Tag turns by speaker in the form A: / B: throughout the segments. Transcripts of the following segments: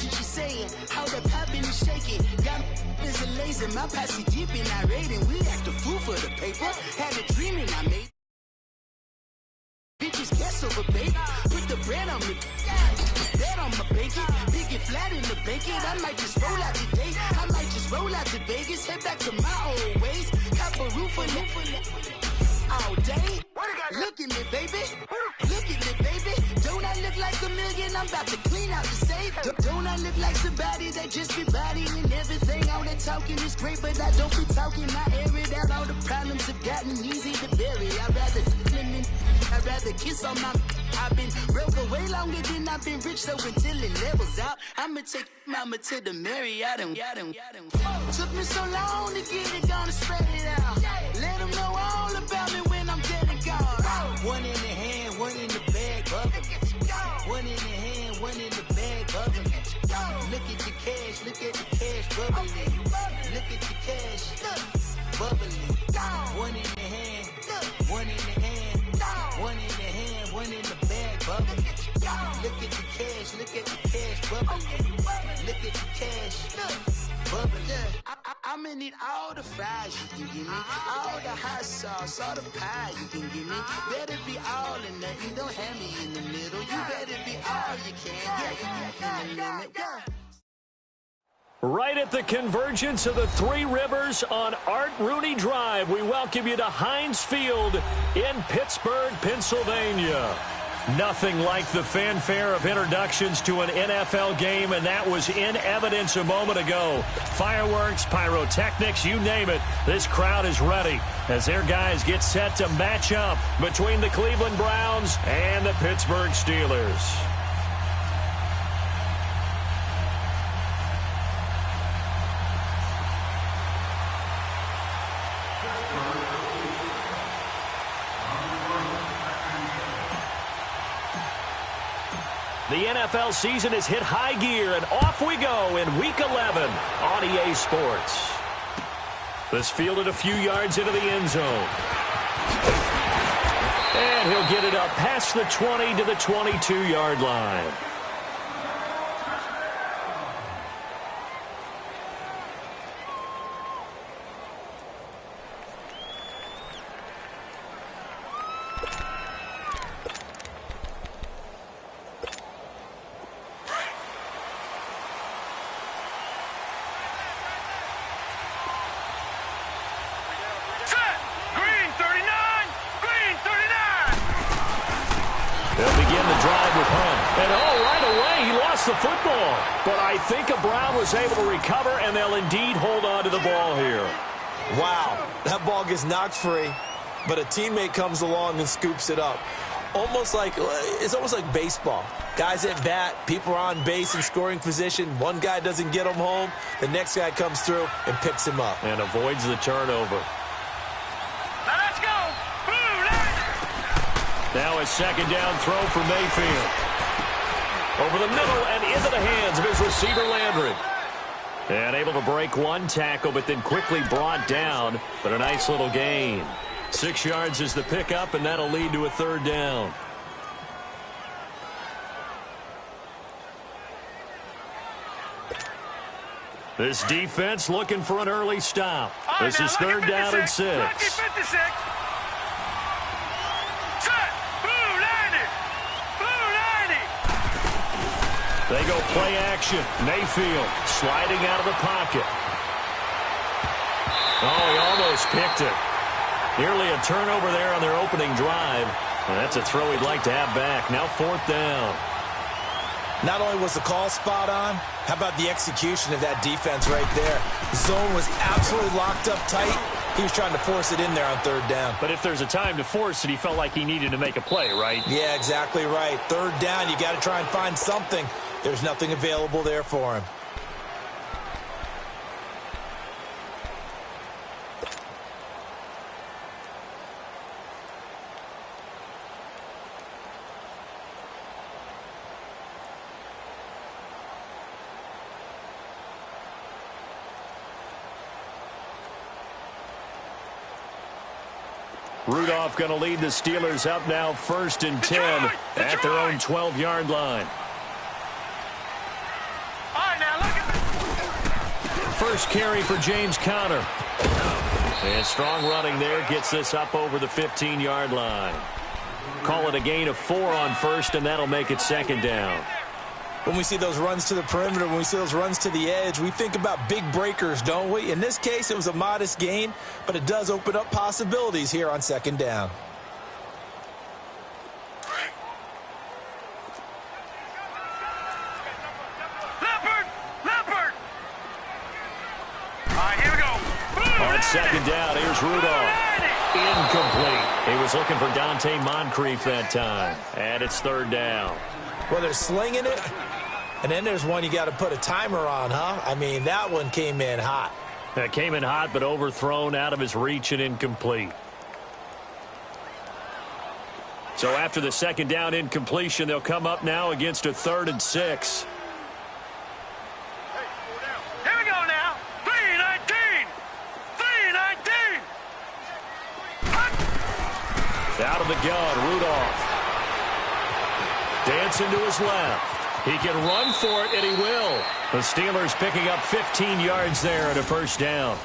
A: what you saying. How that poppin' and shaking. Got is a laser, my posse deep in our rating. We act a fool for the paper. Had a dream and I made. Bitches guess over bacon. Put the bread on me. Bet on my bacon. Big it flat in the bacon. I might just roll out today. I might just roll out to Vegas. Head back to my old ways. Cop a roof for all day. Look at me, baby. Look at me, baby. Don't I look like a million? I'm about to clean out the safe. Don't I look like somebody that just be bodying everything? All that talking is great, but I don't be talking. I air it out. All the problems have gotten easy to bury. I'd rather kiss on my. I've been broke for way longer than I've been rich, so until it levels out, I'ma take mama to the Marriott and took me so long to get it, gonna spread it out. Let them know all about me when I'm dead and gone. One in the hand, one in the bag, bubbling. One in the hand, one in the bag, bubbling. Look at the cash, look at the cash, bubbling. Look at the cash, bubbling. One in the hand, one in the hand, one in the hand, one in the bag, bubbling. Look at the cash, look at the cash, bubbling. Look at the cash, bubbling. I'ma need all the fries you can give me, all the hot sauce, all the pie you can give me. Better be all or nothing, don't have me in the middle. You better be all you can, yeah, in the limit, yeah.
B: Right at the convergence of the Three Rivers on Art Rooney Drive, we welcome you to Heinz Field in Pittsburgh, Pennsylvania. Nothing like the fanfare of introductions to an NFL game, and that was in evidence a moment ago. Fireworks, pyrotechnics, you name it. This crowd is ready as their guys get set to match up between the Cleveland Browns and the Pittsburgh Steelers. The NFL season has hit high gear, and off we go in Week 11 on EA Sports. This fielded a few yards into the end zone. And he'll get it up past the 20 to the 22-yard line. They'll begin the drive with Hunt. And right away, he lost the football. But I think a Brown was able to recover, and they'll indeed hold on to the ball here.
C: Wow, that ball gets knocked free, but a teammate comes along and scoops it up. It's almost like baseball. Guys at bat, people are on base in scoring position. One guy doesn't get him home. The next guy comes through and picks him up.
B: And avoids the turnover. Now a second down throw for Mayfield. Over the middle and into the hands of his receiver, Landry. And able to break one tackle, but then quickly brought down. But a nice little gain. 6 yards is the pickup, and that'll lead to a third down. This defense looking for an early stop. This is third down and 6. They go play action. Mayfield sliding out of the pocket. Oh, he almost picked it. Nearly a turnover there on their opening drive. And that's a throw he'd like to have back. Now fourth down.
C: Not only was the call spot on, how about the execution of that defense right there? The zone was absolutely locked up tight. He was trying to force it in there on third down.
B: But if there's a time to force it, he felt like he needed to make a play, right?
C: Yeah, exactly right. Third down, you got to try and find something. There's nothing available there for him.
B: Rudolph going to lead the Steelers up now 1st and 10 at their own 12-yard line. first carry for James Conner. And strong running there gets this up over the 15-yard line. Call it a gain of 4 on first, and that'll make it second down.
C: When we see those runs to the perimeter, when we see those runs to the edge, we think about big breakers, don't we? In this case, it was a modest gain, but it does open up possibilities here on second down.
B: On second down, here's Rudolph. Incomplete. He was looking for Dante Moncrief that time. And it's third down.
C: Well, they're slinging it. And then there's one you got to put a timer on, huh? I mean, that one came in hot.
B: That came in hot, but overthrown, out of his reach, and incomplete. So after the second down incompletion, they'll come up now against a 3rd and 6.
D: Here we go now. 3-19. 3-19.
B: Out of the gun, Rudolph. Dancing to his left. He can run for it, and he will. The Steelers picking up 15 yards there at a first down.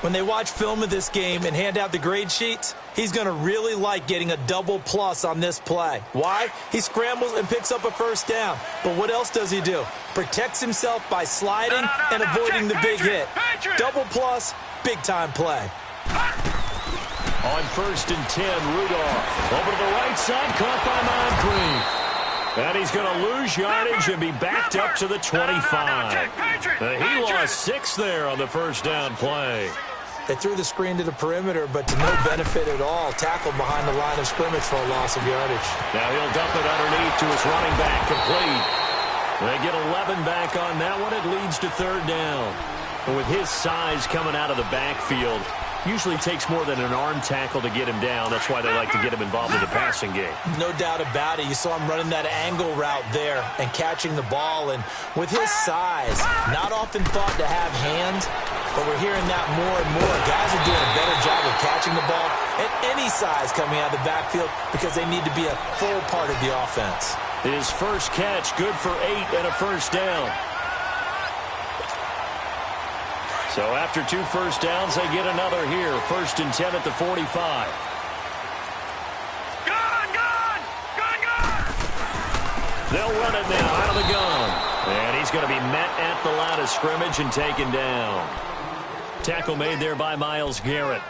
C: When they watch film of this game and hand out the grade sheets, he's going to really like getting a double plus on this play. Why? He scrambles and picks up a first down. But what else does he do? Protects himself by sliding and avoiding the big hit. Double plus, big-time play.
B: On 1st and 10, Rudolph. Over to the right side, caught by Moncrief. And he's going to lose yardage and be backed up to the 25. He lost 6 there on the first down play.
C: They threw the screen to the perimeter, but to no benefit at all. Tackled behind the line of scrimmage for a loss of yardage.
B: Now he'll dump it underneath to his running back, complete. They get 11 back on that one. It leads to third down. And with his size coming out of the backfield, usually takes more than an arm tackle to get him down. That's why they like to get him involved in the passing game.
C: No doubt about it. You saw him running that angle route there and catching the ball. And with his size, not often thought to have hands, but we're hearing that more and more. Guys are doing a better job of catching the ball at any size coming out of the backfield because they need to be a full part of the offense.
B: His first catch, good for 8 and a first down. So after 2 first downs, they get another here. 1st and 10 at the 45.
D: Gun!
B: They'll run it now out of the gun. And he's going to be met at the line of scrimmage and taken down. Tackle made there by Myles Garrett.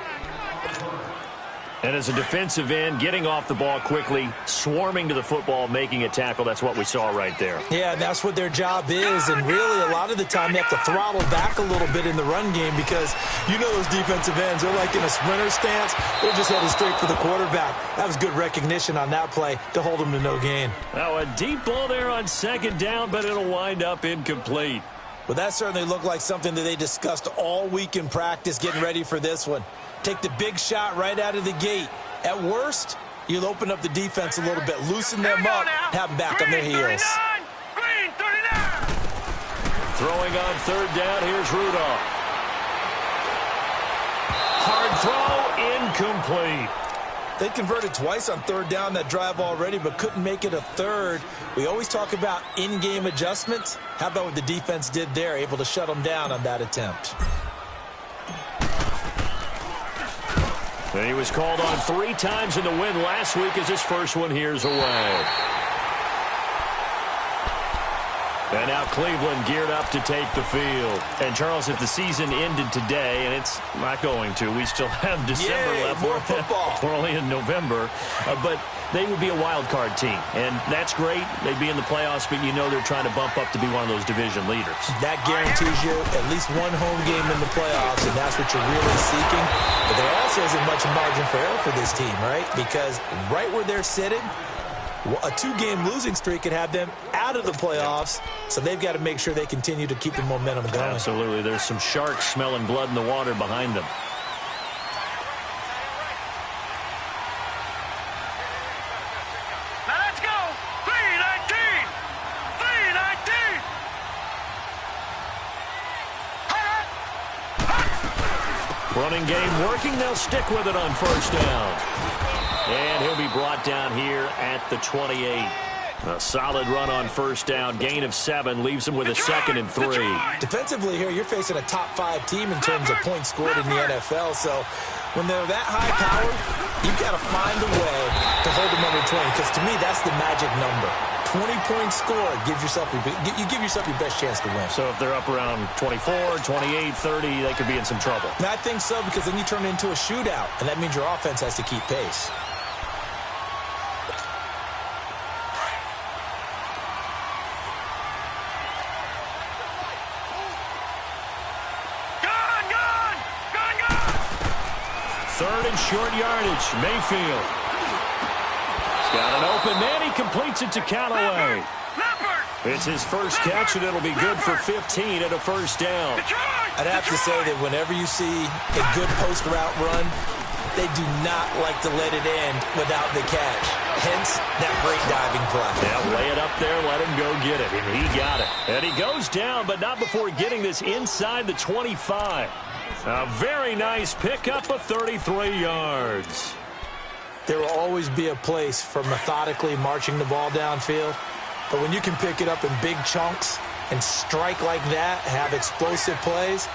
B: And as a defensive end, getting off the ball quickly, swarming to the football, making a tackle, that's what we saw right there.
C: Yeah, and that's what their job is. And really, a lot of the time, they have to throttle back a little bit in the run game because you know those defensive ends, they're like in a sprinter stance. They're just headed straight for the quarterback. That was good recognition on that play to hold them to no gain.
B: Now, a deep ball there on second down, but it'll wind up incomplete.
C: Well, that certainly looked like something that they discussed all week in practice getting ready for this one. Take the big shot right out of the gate. At worst, you'll open up the defense a little bit, loosen them up, have them back on their heels.
D: Green 39.
B: Throwing on third down, here's Rudolph. Hard throw, incomplete.
C: They converted twice on third down that drive already, but couldn't make it a third. We always talk about in-game adjustments. How about what the defense did there, able to shut them down on that attempt?
B: And he was called on 3 times in the win last week as his first one here's away. And now Cleveland geared up to take the field. And, Charles, if the season ended today, and it's not going to, we still have December left.
C: More football.
B: We're only in November. But they would be a wild card team. And that's great. They'd be in the playoffs, but you know they're trying to bump up to be one of those division leaders. That
C: guarantees you at least one home game in the playoffs, and that's what you're really seeking. But there also isn't much margin for error for this team, right? Because right where they're sitting, a 2-game losing streak could have them out of the playoffs, so they've got to make sure they continue to keep the momentum going.
B: Absolutely. There's some sharks smelling blood in the water behind them.
D: Now let's go. 3-19. 3-19.
B: Running game working. They'll stick with it on first down. And he'll be brought down here at the 28. A solid run on first down. Gain of 7 leaves them with a 2nd and 3.
C: Defensively here, you're facing a top 5 team in terms of points scored in the NFL. So when they're that high powered, you've got to find a way to hold them under 20. Because to me, that's the magic number. 20 points scored. You give yourself your best chance to win.
B: So if they're up around 24, 28, 30, they could be in some trouble.
C: And I think so, because then you turn it into a shootout, and that means your offense has to keep pace.
B: Third and short yardage. Mayfield. He's got an open man. He completes it to Callaway. It's his first catch, and it'll be good for 15 and a first down.
C: I'd have to say that whenever you see a good post route run, they do not like to let it end without the catch. Hence, that great diving play.
B: Yeah, lay it up there, let him go get it, and he got it. And he goes down, but not before getting this inside the 25. A very nice pickup of 33 yards.
C: There will always be a place for methodically marching the ball downfield. But when you can pick it up in big chunks and strike like that, have explosive plays,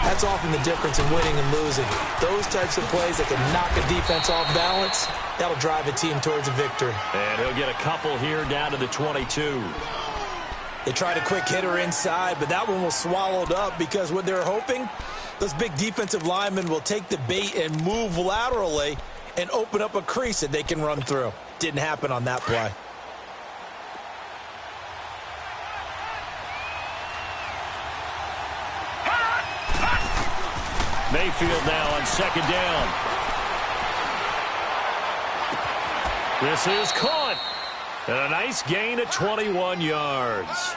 C: that's often the difference in winning and losing. Those types of plays that can knock a defense off balance, that'll drive a team towards a victory.
B: And he'll get a couple here down to the 22.
C: They tried a quick hitter inside, but that one was swallowed up because what they're hoping, those big defensive linemen will take the bait and move laterally and open up a crease that they can run through. Didn't happen on that play.
B: Mayfield now on 2nd down. This is caught. And a nice gain at 21 yards.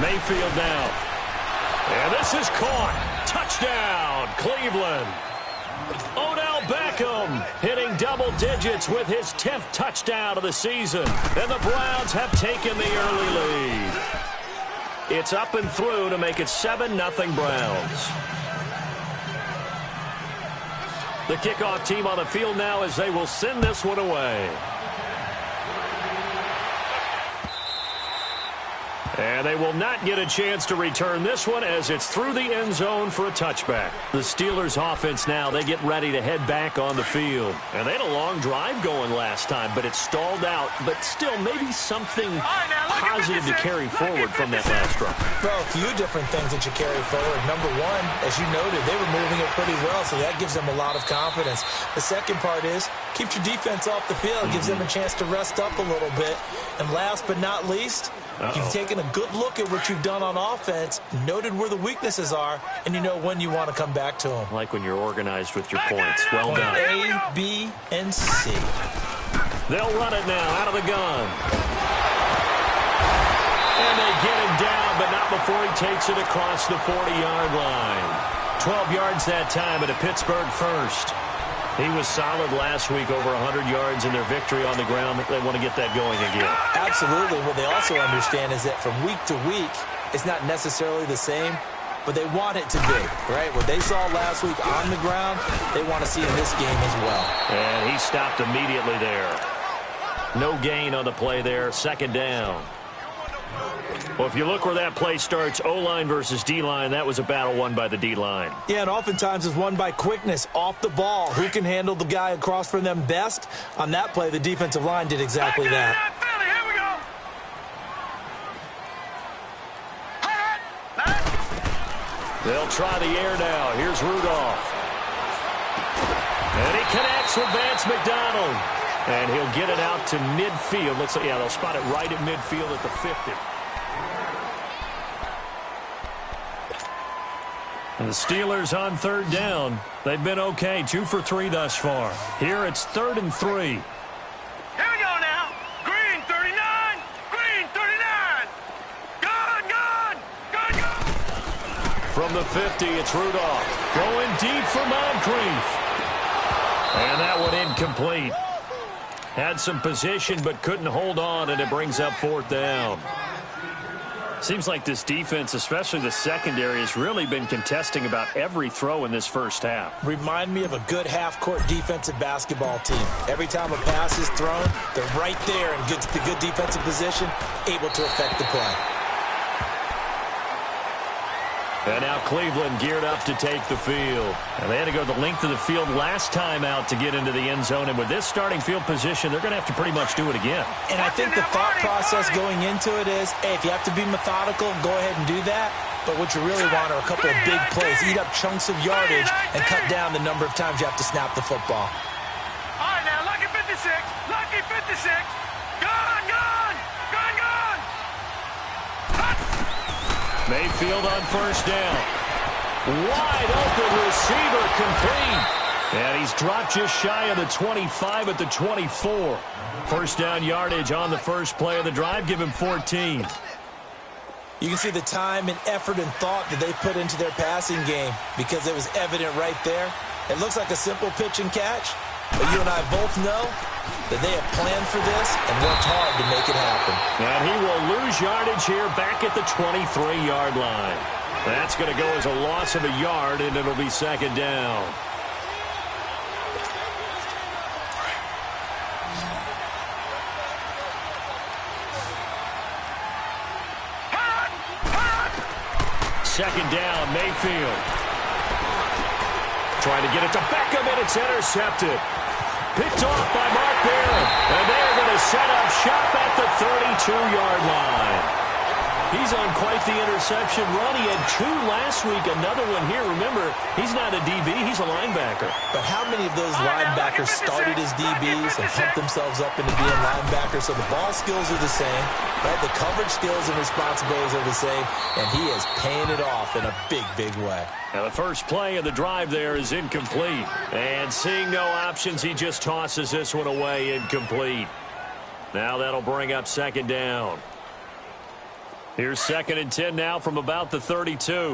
B: Mayfield now. And this is caught. Touchdown, Cleveland. Odell Beckham hitting double digits with his 10th touchdown of the season. And the Browns have taken the early lead. It's up and through to make it 7-0 Browns. The kickoff team on the field now as they will send this one away. And they will not get a chance to return this one as it's through the end zone for a touchback. The Steelers offense now, they get ready to head back on the field. And they had a long drive going last time, but it stalled out. But still, maybe something positive to carry forward from that last drive.
C: Well, a few different things that you carry forward. Number one, as you noted, they were moving it pretty well, so that gives them a lot of confidence. The second part is, keeps your defense off the field, gives them a chance to rest up a little bit. And last but not least, you've taken a good look at what you've done on offense, noted where the weaknesses are, and you know when you want to come back to them.
B: I like when you're organized with your points. Well done.
C: A, B, and C.
B: They'll run it now out of the gun. And they get him down, but not before he takes it across the 40-yard line. 12 yards that time and a Pittsburgh first. He was solid last week, over 100 yards in their victory on the ground. They want to get that going again.
C: Absolutely. What they also understand is that from week to week, it's not necessarily the same, but they want it to be, right? What they saw last week on the ground, they want to see in this game as well.
B: And he stopped immediately there. No gain on the play there. 2nd down. Well, if you look where that play starts, O-line versus D-line, that was a battle won by the D-line.
C: Yeah, and oftentimes it's won by quickness, off the ball. Who can handle the guy across from them best? On that play, the defensive line did exactly that.
B: They'll try the air now. Here's Rudolph. And he connects with Vance McDonald. And he'll get it out to midfield. Looks like, yeah, they'll spot it right at midfield at the 50. And the Steelers on 3rd down. They've been okay, 2 for 3 thus far. Here it's 3rd and 3.
D: Here we go now. Green 39. Green 39. Gone, gone. Gone, gone.
B: From the 50, it's Rudolph. Going deep for Moncrief. And that one incomplete. Had some position but couldn't hold on, and it brings up 4th down. Seems like this defense, especially the secondary, has really been contesting about every throw in this first half.
C: Remind me of a good half-court defensive basketball team. Every time a pass is thrown, they're right there and gets the good defensive position, able to affect the play.
B: And now Cleveland geared up to take the field. And they had to go the length of the field last time out to get into the end zone. And with this starting field position, they're going to have to pretty much do it again.
C: And I think the thought process going into it is, hey, if you have to be methodical, go ahead and do that. But what you really want are a couple of big plays. Eat up chunks of yardage and cut down the number of times you have to snap the football.
D: All right, now, lucky 56. Lucky 56. Gone, gone. Gone, gone.
B: Mayfield on first down. Wide open receiver complete. And he's dropped just shy of the 25 at the 24. First down yardage on the first play of the drive. Give him 14.
C: You can see the time and effort and thought that they put into their passing game because it was evident right there. It looks like a simple pitch and catch, but you and I both know that they have planned for this and worked hard to make it happen.
B: And he will lose yardage here back at the 23-yard line. That's going to go as a loss of a yard, and it'll be 2nd down. Second down, Mayfield. Trying to get it to Beckham, and it's intercepted. Picked off by Mark Barron. And they're going to set up shop at the 32-yard line. He's on quite the interception run. He had 2 last week, another one here. Remember, he's not a DB, he's a linebacker.
C: But how many of those linebackers started as DBs and pumped themselves up into being linebackers? So the ball skills are the same, right? The coverage skills and responsibilities are the same, and he is paying it off in a big, big way.
B: Now the first play of the drive there is incomplete. And seeing no options, he just tosses this one away, incomplete. Now that'll bring up 2nd down. Here's 2nd and 10 now from about the 32.
D: Here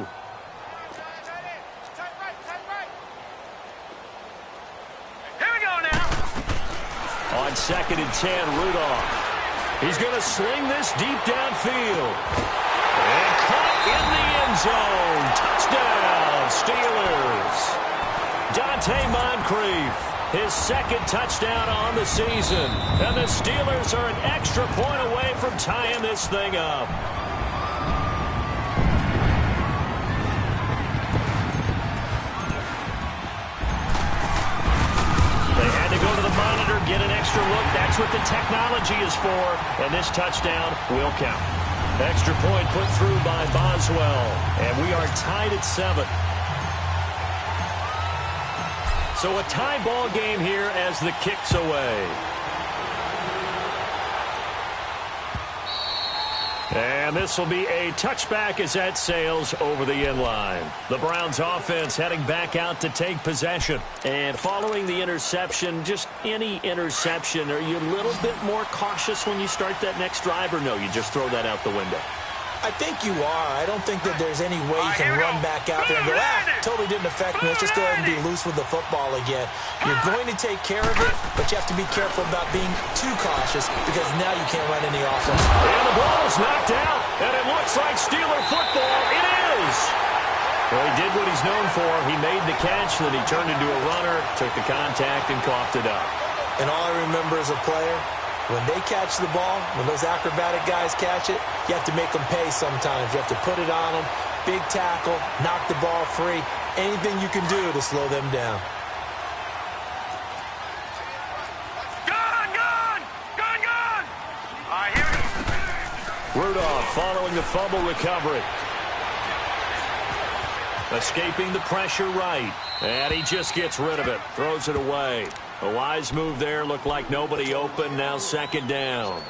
D: we go now.
B: On 2nd and 10, Rudolph. He's going to sling this deep downfield. And caught in the end zone. Touchdown, Steelers. Dante Moncrief, his 2nd touchdown on the season. And the Steelers are an extra point away from tying this thing up. Get an extra look. That's what the technology is for. And this touchdown will count. Extra point put through by Boswell. And we are tied at 7. So a tie ball game here as the kick's away. And this will be a touchback as that sails over the end line. The Browns offense heading back out to take possession. And following the interception, just any interception, are you a little bit more cautious when you start that next drive, or no, you just throw that out the window?
C: I think you are. I don't think that there's any way you can run back out there and go, totally didn't affect me. Let's just go ahead and be loose with the football again. You're going to take care of it, but you have to be careful about being too cautious because now you can't run any offense.
B: And the ball is knocked out, and it looks like Steeler football. It is! Well, he did what he's known for. He made the catch, then he turned into a runner, took the contact, and coughed it up.
C: And all I remember as a player, when they catch the ball, when those acrobatic guys catch it, you have to make them pay sometimes. You have to put it on them, big tackle, knock the ball free, anything you can do to slow them down.
D: Gone, gone, gone, gone. All right, here we go.
B: Rudolph following the fumble recovery. Escaping the pressure right. And he just gets rid of it. Throws it away. A wise move there. Looked like nobody open. Now 2nd down.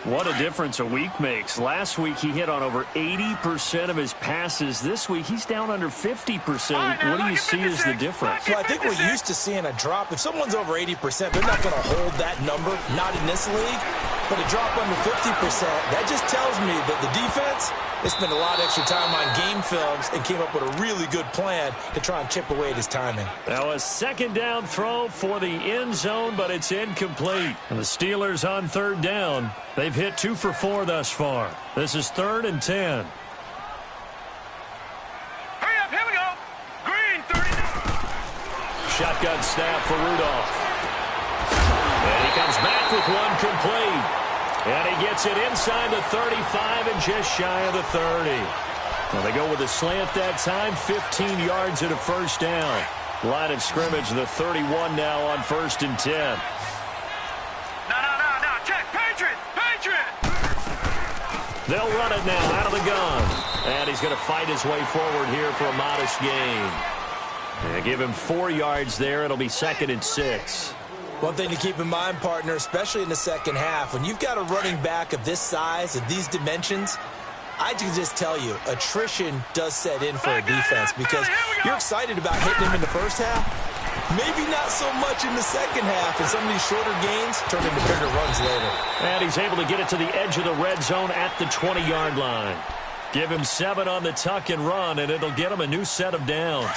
B: What a difference a week makes. Last week he hit on over 80% of his passes. This week he's down under 50%. What do you see as the difference?
C: Well, I think we're used to seeing a drop. If someone's over 80%, they're not going to hold that number. Not in this league. But to drop under 50%, that just tells me that the defense, they spent a lot of extra time on game films and came up with a really good plan to try and chip away at his timing.
B: Now a second down throw for the end zone, but it's incomplete. And the Steelers on third down. They've hit 2 for 4 thus far. This is 3rd and 10.
D: Hurry up, here we go. Green, 30.
B: Shotgun snap for Rudolph. And he comes back with one complete. And he gets it inside the 35 and just shy of the 30. Well, they go with a slant that time, 15 yards and a first down. Line of scrimmage, the 31 now on 1st and 10.
D: No, check, Patriot.
B: They'll run it now out of the gun. And he's going to fight his way forward here for a modest gain. And give him 4 yards there. It'll be 2nd and 6.
C: One thing to keep in mind, partner, especially in the second half, when you've got a running back of this size, of these dimensions, I can just tell you, attrition does set in for a defense because you're excited about hitting him in the first half. Maybe not so much in the second half, and some of these shorter gains turn into bigger runs later.
B: And he's able to get it to the edge of the red zone at the 20-yard line. Give him 7 on the tuck and run, and it'll get him a new set of downs.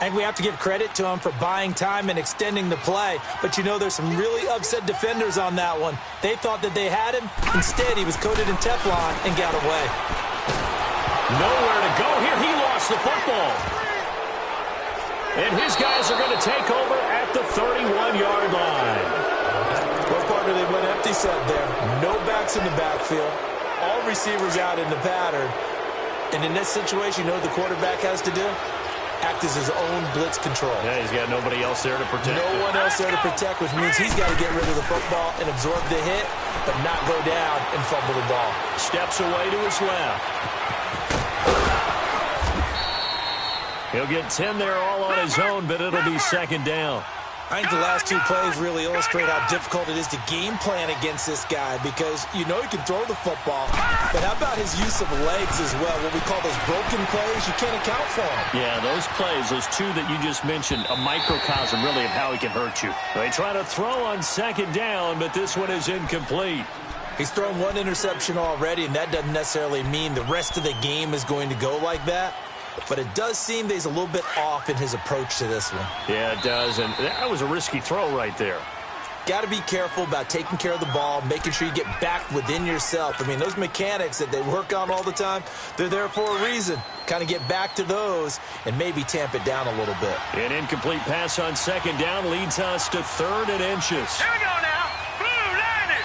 C: I think we have to give credit to him for buying time and extending the play. But, you know, there's some really upset defenders on that one. They thought that they had him. Instead, he was coated in Teflon and got away.
B: Nowhere to go here. He lost the football. And his guys are going to take over at the 31-yard line.
C: Well, partner, they went empty set there. No backs in the backfield. All receivers out in the pattern. And in this situation, you know what the quarterback has to do? Act as his own blitz control.
B: Yeah, he's got nobody else there to protect.
C: No one else there to protect, which means he's got to get rid of the football and absorb the hit, but not go down and fumble the ball.
B: Steps away to his left. He'll get 10 there all on his own, but it'll be 2nd down.
C: I think the last 2 plays really illustrate how difficult it is to game plan against this guy because you know he can throw the football, but how about his use of legs as well? What we call those broken plays, you can't account for them.
B: Yeah, those plays, those 2 that you just mentioned, a microcosm really of how he can hurt you. They try to throw on 2nd down, but this one is incomplete.
C: He's thrown 1 interception already, and that doesn't necessarily mean the rest of the game is going to go like that. But it does seem that he's a little bit off in his approach to this one.
B: Yeah, it does, and that was a risky throw right there.
C: Got to be careful about taking care of the ball, making sure you get back within yourself. I mean, those mechanics that they work on all the time, they're there for a reason. Kind of get back to those and maybe tamp it down a little bit.
B: An incomplete pass on 2nd down leads us to 3rd and inches.
D: Here we go now. Blue 90.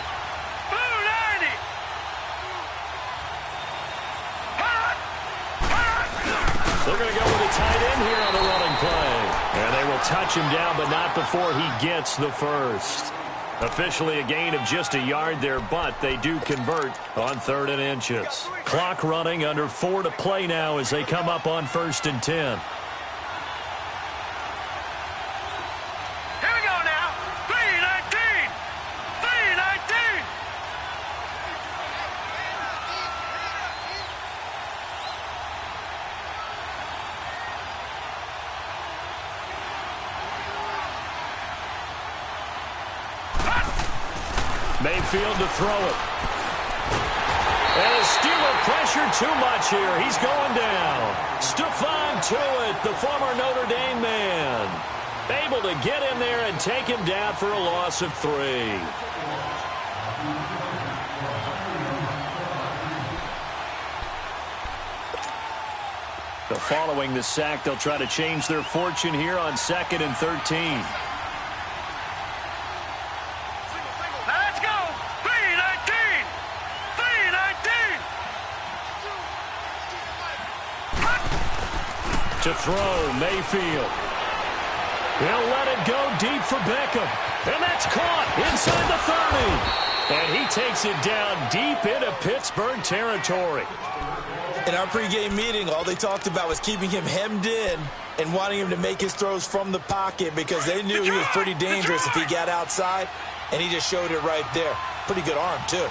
B: They're going to go with a tight end here on the running play. And they will touch him down, but not before he gets the first. Officially a gain of just a yard there, but they do convert on 3rd and inches. Clock running, under 4 to play now as they come up on 1st and 10.
D: Here we go now. 319.
B: Mayfield to throw it. And the Steeler pressure too much here. He's going down. Stephon Tuitt, the former Notre Dame man, able to get in there and take him down for a loss of 3. Following the sack, they'll try to change their fortune here on 2nd and 13.
D: Let's go. 319.
B: To throw, Mayfield. He'll let it go deep for Beckham. And that's caught inside the 30. And he takes it down deep into Pittsburgh territory.
C: In our pregame meeting, all they talked about was keeping him hemmed in and wanting him to make his throws from the pocket because they knew he was pretty dangerous if he got outside, and he just showed it right there. Pretty good arm, too.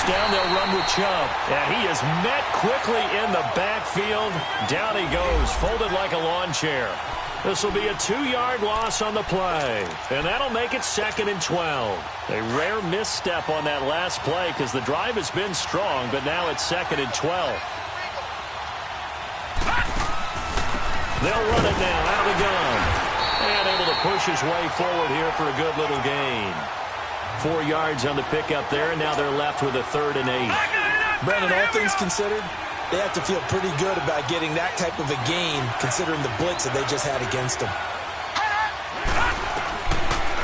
B: first down, they'll run with Chubb. And he is met quickly in the backfield. Down he goes, folded like a lawn chair. This will be a 2-yard loss on the play. And that'll make it 2nd and 12. A rare misstep on that last play because the drive has been strong, but now it's 2nd and 12. They'll run it now out of the gun. And able to push his way forward here for a good little gain. 4 yards on the pickup there, and now they're left with a 3rd and 8.
C: Brandon, all things considered, they have to feel pretty good about getting that type of a gain, considering the blitz that they just had against them.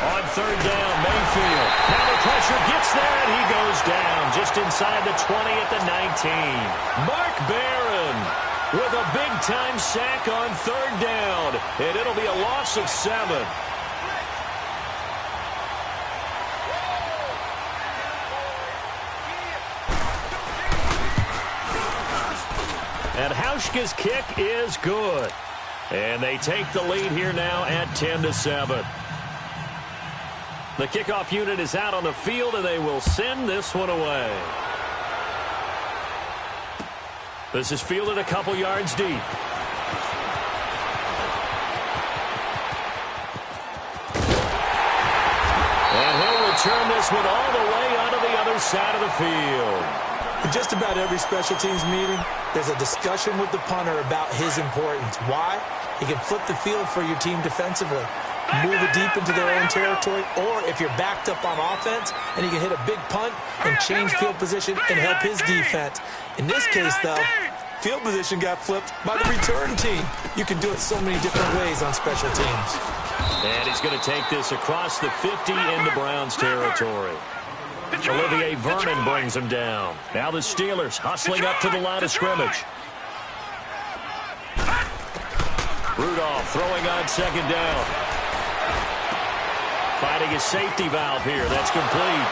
B: On 3rd down, Mayfield. Now the pressure gets there, and he goes down just inside the 20 at the 19. Mark Barron with a big-time sack on 3rd down, and it'll be a loss of 7. And Hauschka's kick is good. And they take the lead here now at 10-7. The kickoff unit is out on the field, and they will send this one away. This is fielded a couple yards deep. And he'll return this one all the way onto the other side of the field.
C: In just about every special teams meeting, there's a discussion with the punter about his importance. Why? He can flip the field for your team defensively, move it deep into their own territory, or if you're backed up on offense, and he can hit a big punt and change field position and help his defense. In this case, though, field position got flipped by the return team. You can do it so many different ways on special teams.
B: And he's going to take this across the 50 into Browns territory. Olivier Vernon brings him down. Now the Steelers hustling up to the line of scrimmage. Rudolph throwing on 2nd down. Finding his safety valve here. That's complete.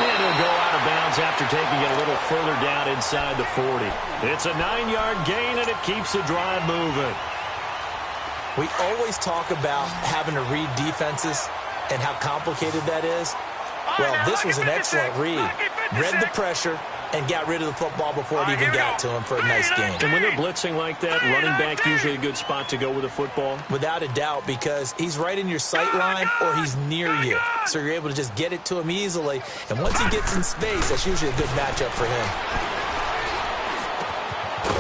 B: And he'll go out of bounds after taking it a little further down inside the 40. It's a 9-yard gain, and it keeps the drive moving.
C: We always talk about having to read defenses and how complicated that is. Well, this was an excellent read. Read the pressure and got rid of the football before it even got to him for a nice game.
B: And when they're blitzing like that, running back usually a good spot to go with the football?
C: Without a doubt, because he's right in your sight line or he's near you. So you're able to just get it to him easily. And once he gets in space, that's usually a good matchup for him.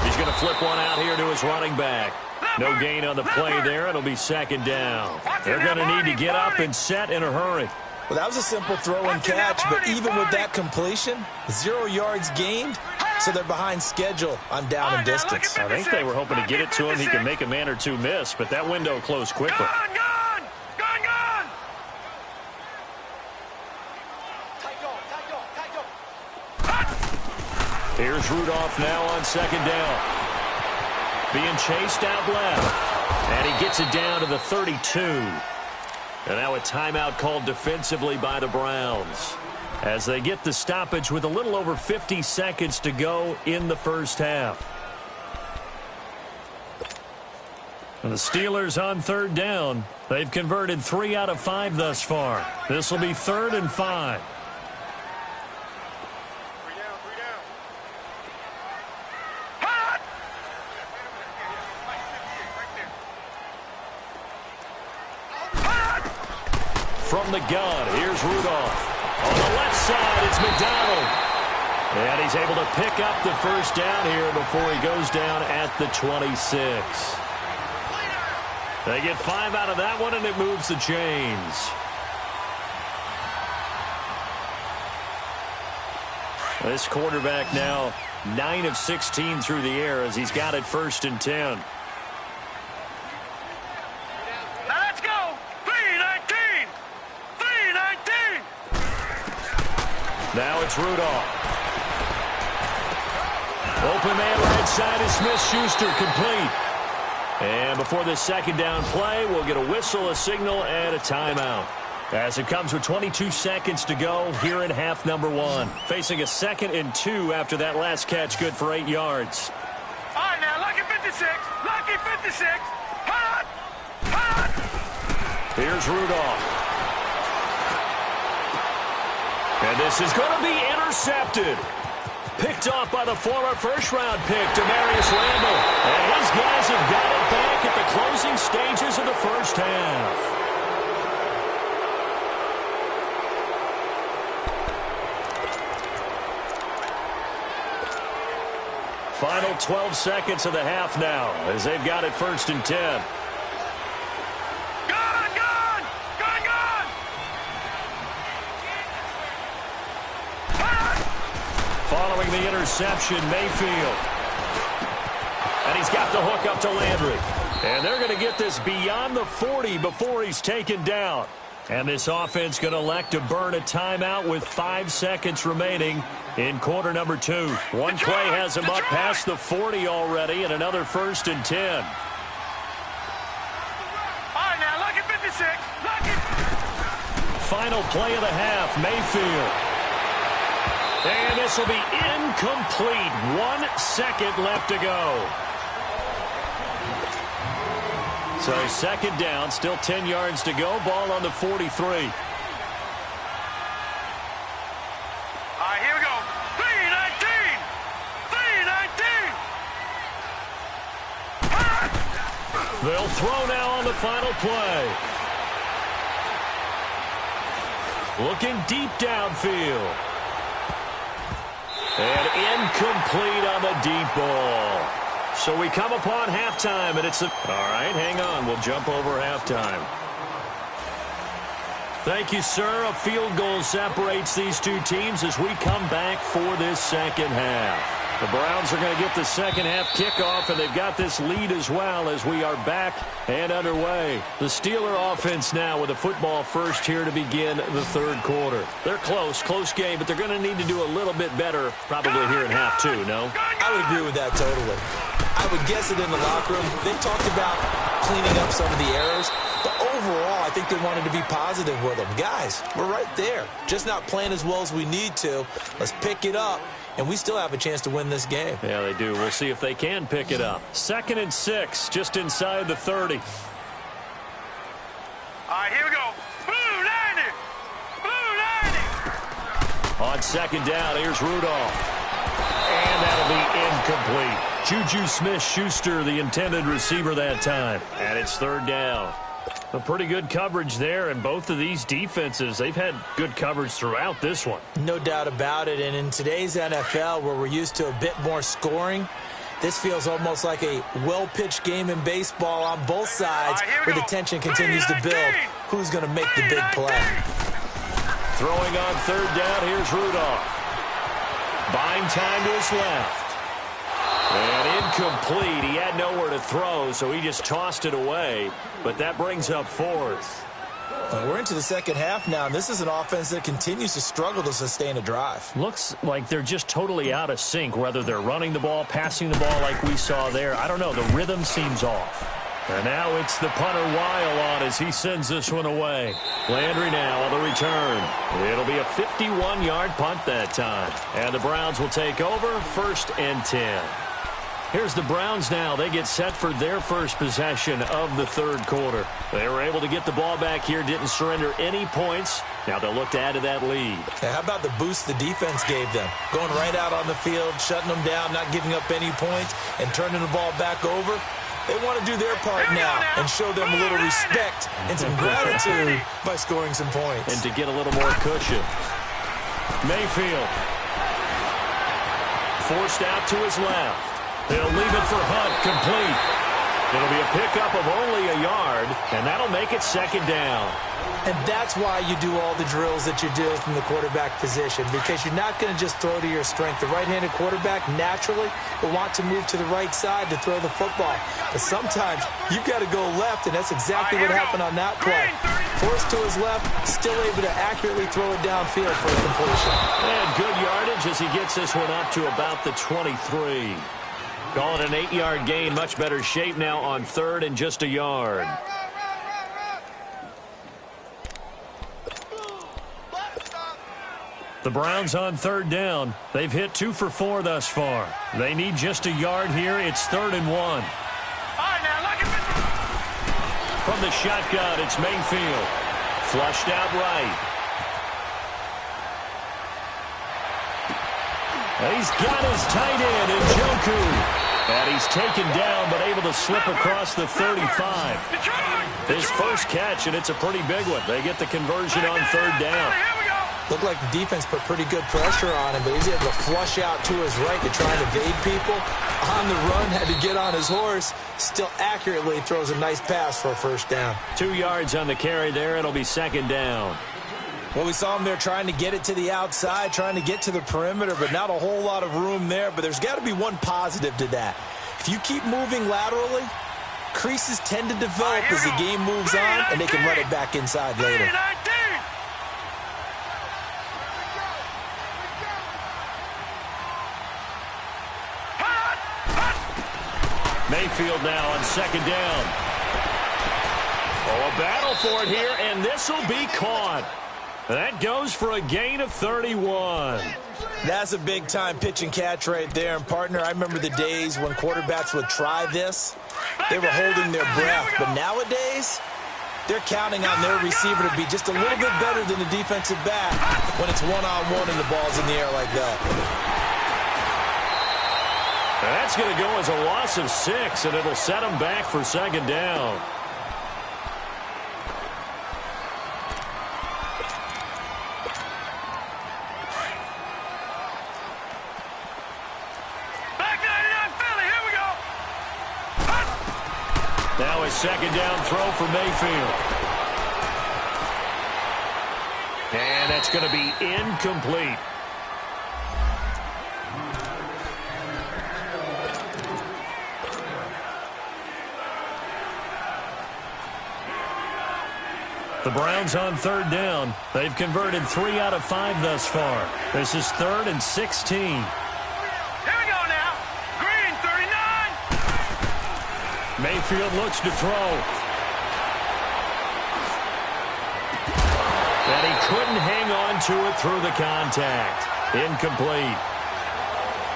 B: He's going to flip one out here to his running back. No gain on the play there. It'll be 2nd down. They're going to need to get up and set in a hurry.
C: Well, that was a simple throw and catch, but even with that completion, 0 yards gained, so they're behind schedule on down and distance.
B: I think they were hoping to get it to him. He can make a man or two miss, but that window closed quickly.
D: Gone!
B: Here's Rudolph now on 2nd down. Being chased out left. And he gets it down to the 32. And now a timeout called defensively by the Browns as they get the stoppage with a little over 50 seconds to go in the first half. And the Steelers on 3rd down. They've converted 3 out of 5 thus far. This will be 3rd and 5. From the gun, here's Rudolph. On the left side, it's McDonald. And he's able to pick up the first down here before he goes down at the 26. They get 5 out of that one, and it moves the chains. This quarterback now 9 of 16 through the air as he's got it 1st and 10. Now it's Rudolph. Open man right side is Smith-Schuster, complete. And before this 2nd down play, we'll get a whistle, a signal, and a timeout. As it comes with 22 seconds to go here in half number 1. Facing a 2nd and 2 after that last catch, good for 8 yards.
D: All right, now, lucky 56. Lucky 56. Hot! Hot!
B: Here's Rudolph. And And this is going to be intercepted. Picked off by the former first-round pick, Demarius Randall. And his guys have got it back at the closing stages of the first half. Final 12 seconds of the half now as they've got it 1st and 10. Following the interception, Mayfield. And he's got the hook up to Landry. And they're going to get this beyond the 40 before he's taken down. And this offense going to elect to burn a timeout with 5 seconds remaining in quarter number 2. One play has him up past the 40 already and another 1st and 10.
D: All right, now, lucky 56. Lucky.
B: Final play of the half, Mayfield. And this will be incomplete. 1 second left to go. So 2nd down, still 10 yards to go. Ball on the 43.
D: All right, here we go. 3-19. 3-19.
B: They'll throw now on the final play. Looking deep downfield. And incomplete on the deep ball. So we come upon halftime, and it's a... All right, hang on. We'll jump over halftime. Thank you, sir. A field goal separates these two teams as we come back for this second half. The Browns are going to get the second half kickoff, and they've got this lead as well as we are back and underway. The Steeler offense now with the football first here to begin the 3rd quarter. They're close game, but they're going to need to do a little bit better probably here in half 2, no?
C: I would agree with that totally. I would guess it in the locker room. They talked about cleaning up some of the errors, but overall, I think they wanted to be positive with them. Guys, we're right there. Just not playing as well as we need to. Let's pick it up, and we still have a chance to win this game.
B: Yeah, they do. We'll see if they can pick it up. 2nd and 6, just inside the 30.
D: All right, here we go. Blue 90. Blue 90.
B: On 2nd down, here's Rudolph. And that'll be incomplete. Juju Smith-Schuster, the intended receiver that time. And it's 3rd down. A pretty good coverage there, and both of these defenses, they've had good coverage throughout this one.
C: No doubt about it, and in today's NFL, where we're used to a bit more scoring, this feels almost like a well-pitched game in baseball on both sides, where the tension continues to build. Who's going to make the big play?
B: Throwing on 3rd down, here's Rudolph. Buying time to his left. And incomplete. He had nowhere to throw, so he just tossed it away. But that brings up 4th.
C: We're into the second half now, and this is an offense that continues to struggle to sustain a drive.
B: Looks like they're just totally out of sync, whether they're running the ball, passing the ball like we saw there. I don't know. The rhythm seems off. And now it's the punter Weil on as he sends this one away. Landry now on the return. It'll be a 51-yard punt that time. And the Browns will take over 1st and 10. Here's the Browns now. They get set for their first possession of the 3rd quarter. They were able to get the ball back here, didn't surrender any points. Now they'll look to add to that lead.
C: Hey, how about the boost the defense gave them? Going right out on the field, shutting them down, not giving up any points, and turning the ball back over. They want to do their part now and show them a little respect and some gratitude by scoring some points.
B: And to get a little more cushion. Mayfield. Forced out to his left. They'll leave it for Hunt, complete. It'll be a pickup of only a yard, and that'll make it 2nd down.
C: And that's why you do all the drills that you do from the quarterback position, because you're not going to just throw to your strength. The right-handed quarterback naturally will want to move to the right side to throw the football. But sometimes you've got to go left, and that's exactly what happened on that play. Forced to his left, still able to accurately throw it downfield for a completion.
B: And good yardage as he gets this one up to about the 23. Calling an 8-yard gain, much better shape now on 3rd and just a yard. The Browns on 3rd down. They've hit 2 for 4 thus far. They need just a yard here. It's 3rd and 1. From the shotgun, it's Mayfield. Flushed out right. He's got his tight end in Joku. And he's taken down, but able to slip across the 35. His first catch, and it's a pretty big one. They get the conversion on third down.
C: Looked like the defense put pretty good pressure on him, but he's able to flush out to his right to try and evade people. On the run, had to get on his horse. Still accurately throws a nice pass for a first down.
B: 2 yards on the carry there. It'll be second down.
C: Well, we saw him there trying to get it to the outside, trying to get to the perimeter, but not a whole lot of room there. But there's got to be one positive to that. If you keep moving laterally, creases tend to develop as the game moves on, and they can run it back inside later.
B: Mayfield now on second down. Oh, a battle for it here, and this will be caught. That goes for a gain of 31.
C: That's a big-time pitch and catch right there. And, partner, I remember the days when quarterbacks would try this. They were holding their breath. But nowadays, they're counting on their receiver to be just a little bit better than the defensive back when it's one-on-one and the ball's in the air like that.
B: That's going to go as a loss of 6, and it'll set them back for second down. Now a second down throw for Mayfield. And that's going to be incomplete. The Browns on third down. They've converted 3 out of 5 thus far. This is 3rd and 16. Mayfield looks to throw. And he couldn't hang on to it through the contact. Incomplete.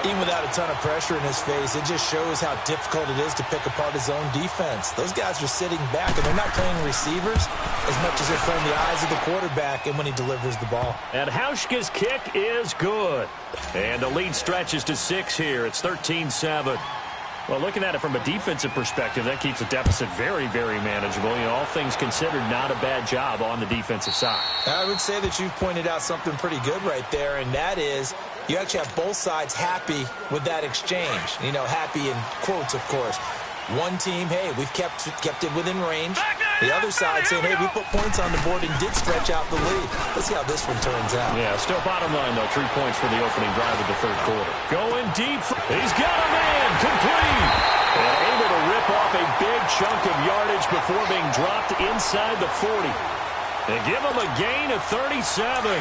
C: Even without a ton of pressure in his face, it just shows how difficult it is to pick apart his own defense. Those guys are sitting back, and they're not playing receivers as much as they're playing the eyes of the quarterback and when he delivers the ball.
B: And Hauschka's kick is good. And the lead stretches to 6 here. It's 13-7. Well, looking at it from a defensive perspective, that keeps the deficit very, very manageable. You know, all things considered, not a bad job on the defensive side.
C: I would say that you've pointed out something pretty good right there, and that is you actually have both sides happy with that exchange. You know, happy in quotes, of course. One team, hey, we've kept it within range. The other side saying, hey, we put points on the board and did stretch out the lead. Let's see how this one turns out.
B: Yeah, still bottom line, though. 3 points for the opening drive of the third quarter. Going deep. He's got a man. Complete. And able to rip off a big chunk of yardage before being dropped inside the 40. They give him a gain of 37.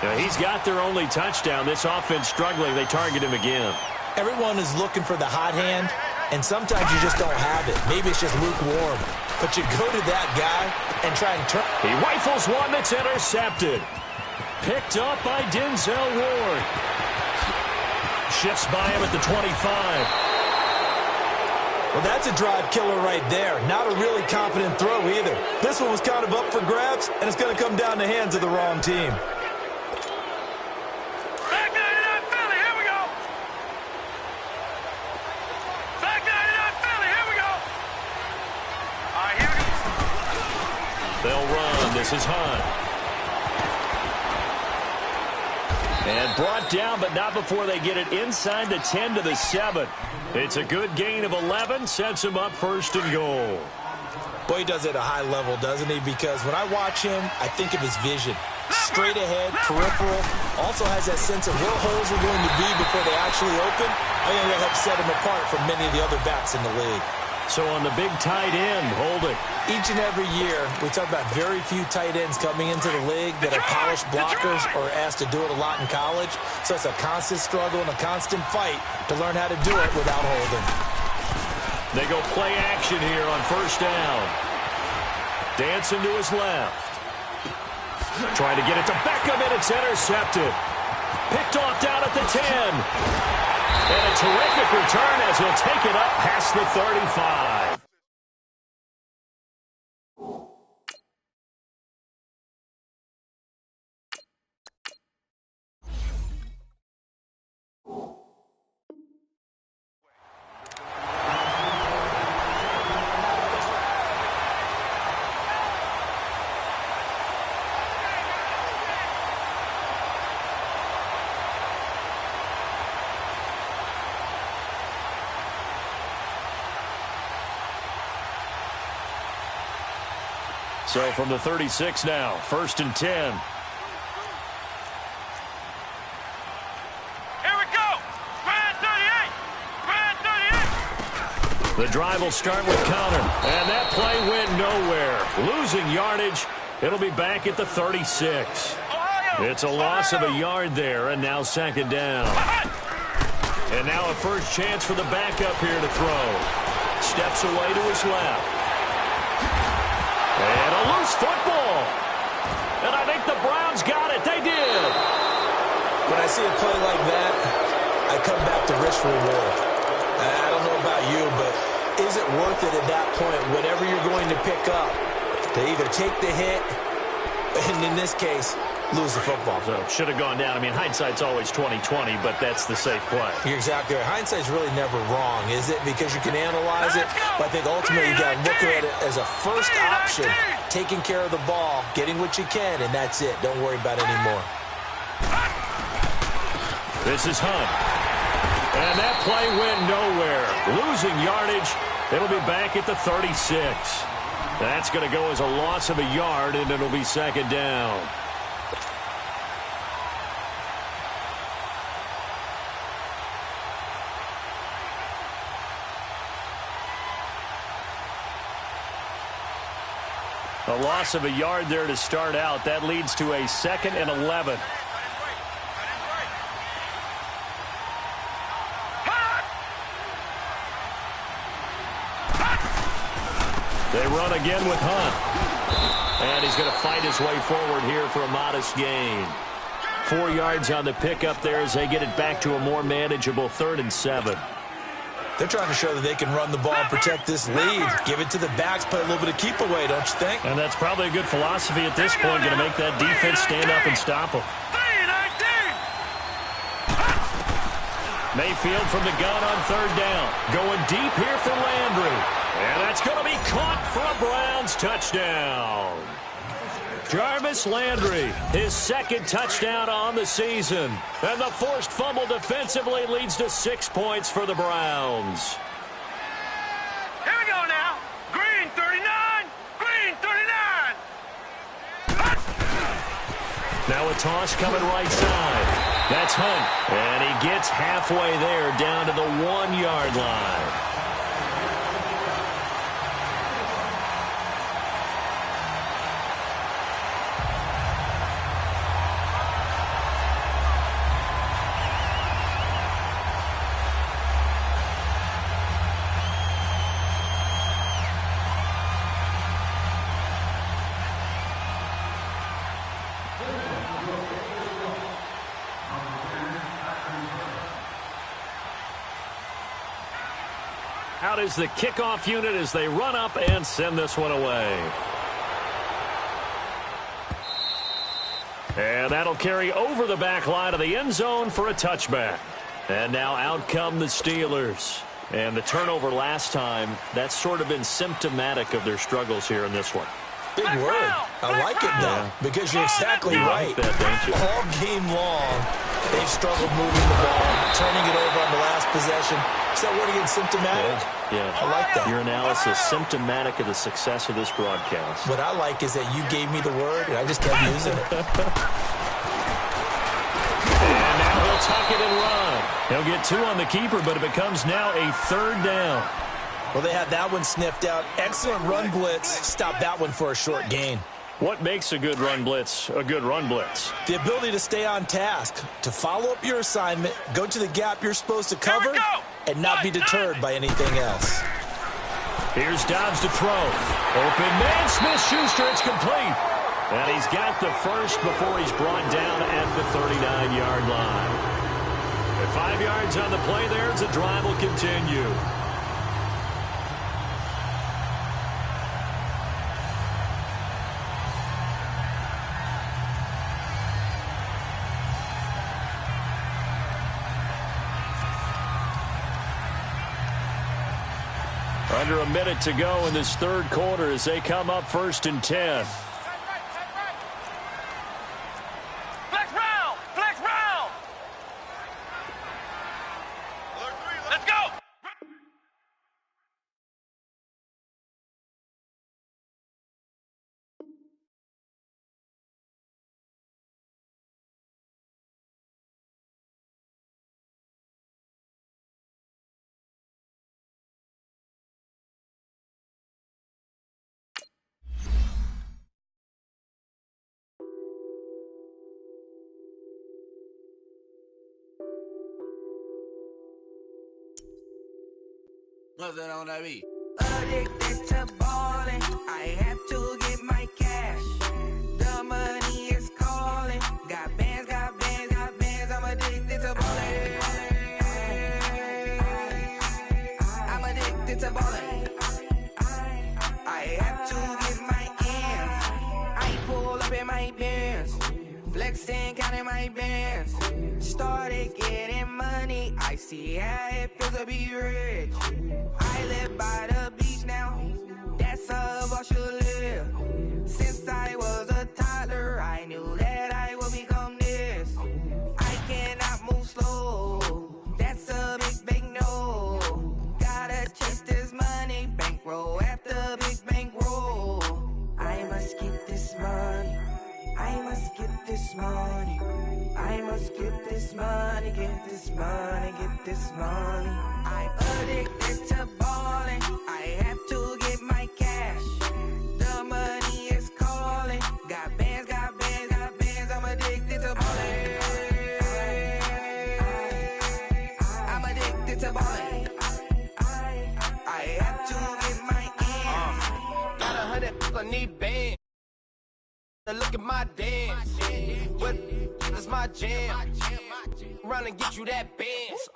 B: Now, he's got their only touchdown. This offense struggling. They target him again.
C: Everyone is looking for the hot hand, and sometimes you just don't have it. Maybe it's just lukewarm. But you go to that guy and try and turn.
B: He rifles one that's intercepted. Picked up by Denzel Ward. Shifts by him at the 25.
C: Well, that's a drive killer right there. Not a really confident throw either. This one was kind of up for grabs, and it's going to come down the hands of the wrong team.
B: They'll run. This is Hunt. And brought down, but not before they get it inside the 10 to the 7. It's a good gain of 11. Sets him up 1st and goal.
C: Boy, he does it at a high level, doesn't he? Because when I watch him, I think of his vision. Straight ahead, peripheral. Also has that sense of where holes are going to be before they actually open. I think that helps set him apart from many of the other backs in the league.
B: So on the big tight end, holding.
C: Each and every year, we talk about very few tight ends coming into the league that are polished blockers or asked to do it a lot in college. So it's a constant struggle and a constant fight to learn how to do it without holding.
B: They go play action here on 1st down. Dancing to his left. Trying to get it to Beckham, and it's intercepted. Picked off down at the 10. And a terrific return as he'll take it up past the 35. So from the 36 now, 1st and 10.
D: Here we go. Grand 38. Grand 38.
B: The drive will start with Connor. And that play went nowhere. Losing yardage. It'll be back at the 36. It's a loss of a yard there, and now 2nd down. And now a first chance for the backup here to throw. Steps away to his left. And a loose football. And I think the Browns got it. They did.
C: When I see a play like that, I come back to risk reward. I don't know about you, but is it worth it at that point, whatever you're going to pick up, to either take the hit, and in this case, lose the football?
B: So should have gone down. I mean, hindsight's always 20/20, but that's the safe play.
C: You're exactly right. Hindsight's really never wrong, is it? Because you can analyze it, but I think ultimately you got to look at it as a first option, taking care of the ball, getting what you can, and that's it. Don't worry about it anymore.
B: This is Hunt. And that play went nowhere. Losing yardage. It'll be back at the 36. That's going to go as a loss of a yard, and it'll be 2nd down. A loss of a yard there to start out. That leads to a 2nd and 11. They run again with Hunt. And he's going to fight his way forward here for a modest gain. 4 yards on the pickup there as they get it back to a more manageable 3rd and 7.
C: They're trying to show that they can run the ball and protect this lead. Give it to the backs, play a little bit of keep away, don't you think?
B: And that's probably a good philosophy at this point, going to make that defense stand up and stop them. Mayfield from the gun on 3rd down. Going deep here for Landry. And that's going to be caught for a Browns touchdown. Jarvis Landry, his 2nd touchdown on the season. And the forced fumble defensively leads to 6 points for the Browns.
D: Here we go now. Green 39. Green 39.
B: Now a toss coming right side. That's Hunt. And he gets halfway there down to the 1-yard line. Out is the kickoff unit as they run up and send this one away. And that'll carry over the back line of the end zone for a touchback. And now out come the Steelers. And the turnover last time, that's sort of been symptomatic of their struggles here in this one.
C: Big word. I like it, though, because you're exactly right.
B: Like that, don't you?
C: All game long, they've struggled moving the ball, turning it over on the last possession. Is that word again, symptomatic?
B: Yeah.
C: I like that.
B: Your analysis, symptomatic of the success of this broadcast.
C: What I like is that you gave me the word, and I just kept using it.
B: And now he'll tuck it and run. He'll get 2 on the keeper, but it becomes now a 3rd down.
C: Well, they had that one sniffed out. Excellent run blitz. Stop that one for a short gain.
B: What makes a good run blitz a good run blitz?
C: The ability to stay on task, to follow up your assignment, go to the gap you're supposed to cover, and not be deterred by anything else.
B: Here's Dobbs to throw. Open man, Smith-Schuster, it's complete. And he's got the first before he's brought down at the 39-yard line. At 5 yards on the play there, the drive will continue. Under a minute to go in this 3rd quarter as they come up 1st and 10.
D: Flex round! Flex round! Let's go!
A: What's that on that beat?
E: Addicted to ballin', I have to get my cash. The money is calling. Got bands, got bands, got bands. I'm addicted to ballin'. I'm addicted to ballin'. I have to get my ends. I pull up in my pants, flexing, counting my bands. Started getting money. I see how it feels to be rich. I live by the beach now. That's how I should live. Since I was a toddler, I knew that I would become this. I cannot move slow. That's a big no. Gotta chase this money, bankroll after big bankroll. I must get this money. I must get this money. I must get this money, get this money, get this money. I'm addicted to ballin'. I have to get my cash. The money is calling. Got bands, got bands, got bands. I'm addicted to ballin'. I'm addicted to ballin'. I have to get my ends.
F: Got 100, I need bands. Look at my dance. What is my jam? Run and get you that bands.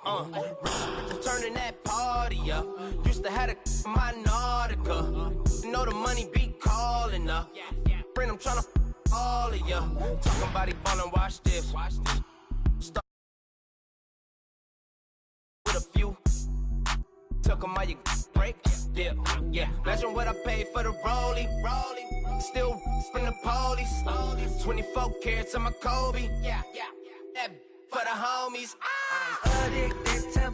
F: Turning that party up. Used to have a my Nautica. Know the money be calling up. Friend, I'm tryna all of ya. Talking about he ballin', watch this. Start with a few. Took 'em all you break. Yeah. Imagine what I paid for the rollie. Still in the police. 24 carats on my Kobe. Yeah. That for the homies.
E: I'm addicted to